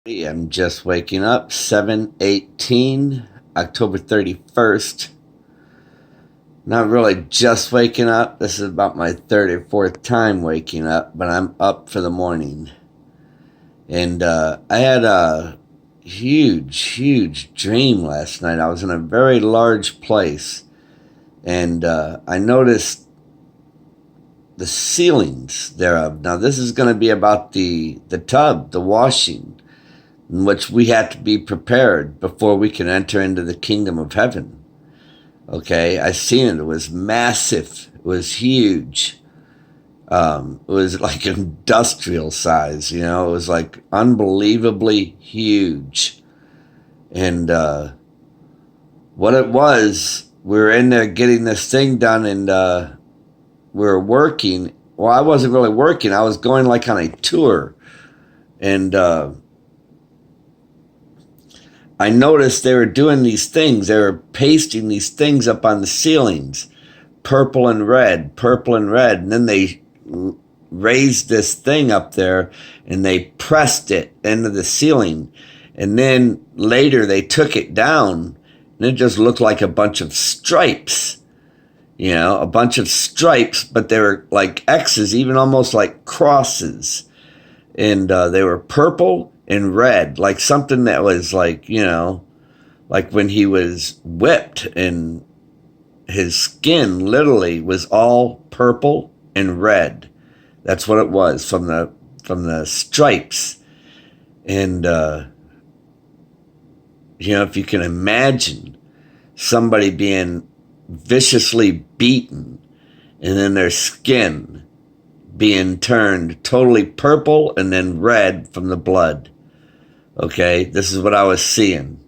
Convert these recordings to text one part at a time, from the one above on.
I'm just waking up, 7:18, October 31st. Not really just waking up. This is about my third or fourth time waking up, but I'm up for the morning. And I had a huge dream last night. I was in a very large place, and I noticed the ceilings thereof. Now, this is going to be about the tub, the washing, in which we have to be prepared before we can enter into the kingdom of heaven. Okay, I seen it. It was massive. It was huge. It was like industrial size. It was like unbelievably huge. And what it was, we were in there getting this thing done, and we were working. Well, I wasn't really working. I was going like on a tour, and I noticed they were doing these things. They were pasting these things up on the ceilings, purple and red, purple and red. And then they raised this thing up there and they pressed it into the ceiling. And then later they took it down and it just looked like a bunch of stripes, a bunch of stripes, but they were like X's, even almost like crosses. And they were purple and red, like something that was like when he was whipped, and his skin literally was all purple and red. That's what it was from the stripes. And if you can imagine somebody being viciously beaten and then their skin being turned totally purple and then red from the blood. Okay, this is what I was seeing.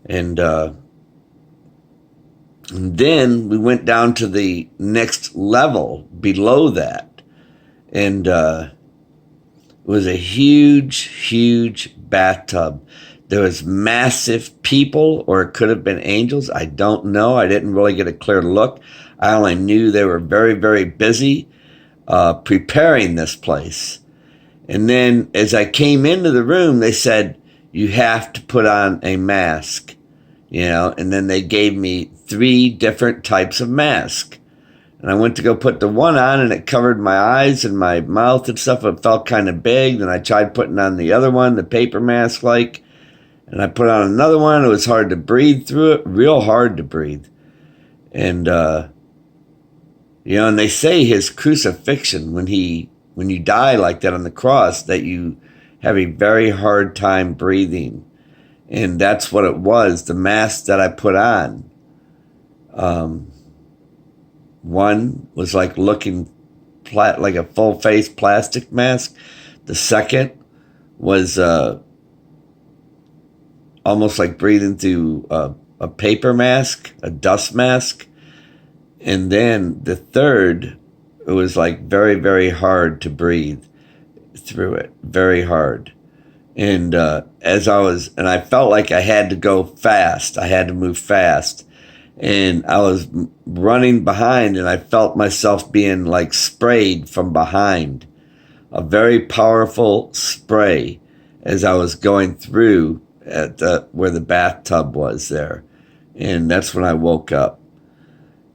And then we went down to the next level below that. And it was a huge bathtub. There was massive people, or it could have been angels. I don't know. I didn't really get a clear look. I only knew they were very busy preparing this place. And then as I came into the room, they said, you have to put on a mask, and then they gave me 3 different types of mask. And I went to go put the one on, and it covered my eyes and my mouth and stuff. It felt kind of big. Then I tried putting on the other one, the paper mask and I put on another one. It was hard to breathe through it, real hard to breathe. And, and they say his crucifixion, when you die like that on the cross, that you have a very hard time breathing. And that's what it was, the mask that I put on. One was like looking like a full-face plastic mask. The second was almost like breathing through a paper mask, a dust mask. And then the third, it was like very hard to breathe through it, very hard. And I felt like I had to go fast. I had to move fast. And I was running behind, and I felt myself being like sprayed from behind. A very powerful spray as I was going through at where the bathtub was there. And that's when I woke up.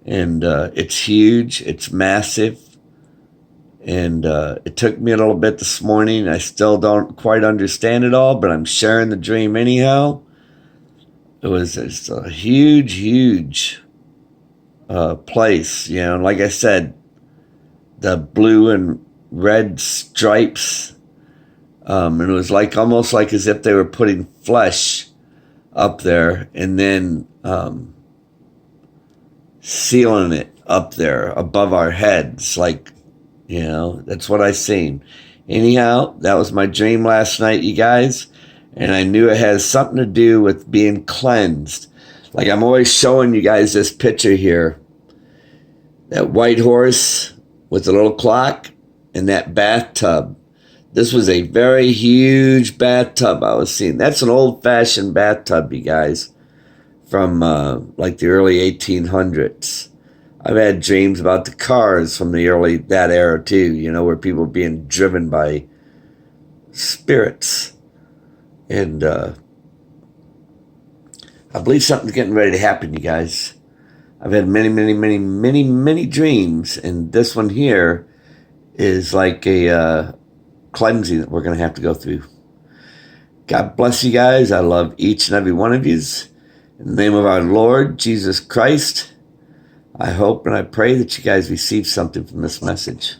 And it's huge, it's massive, and it took me a little bit this morning. I still don't quite understand it all, but I'm sharing the dream anyhow. It was just a huge place, and like I said, the blue and red stripes, and it was like almost like as if they were putting flesh up there, and then sealing it up there above our heads, that's what I seen. Anyhow, that was my dream last night, you guys, and I knew it has something to do with being cleansed. Like I'm always showing you guys this picture here, that white horse with the little clock and that bathtub. This was a very huge bathtub I was seeing. That's an old-fashioned bathtub, you guys, from like the early 1800s. I've had dreams about the cars from that era too, where people being driven by spirits. And I believe something's getting ready to happen, you guys. I've had many, many, many, many, many dreams, and this one here is like a cleansing that we're going to have to go through. God bless you guys. I love each and every one of you. In the name of our Lord Jesus Christ, I hope and I pray that you guys receive something from this message.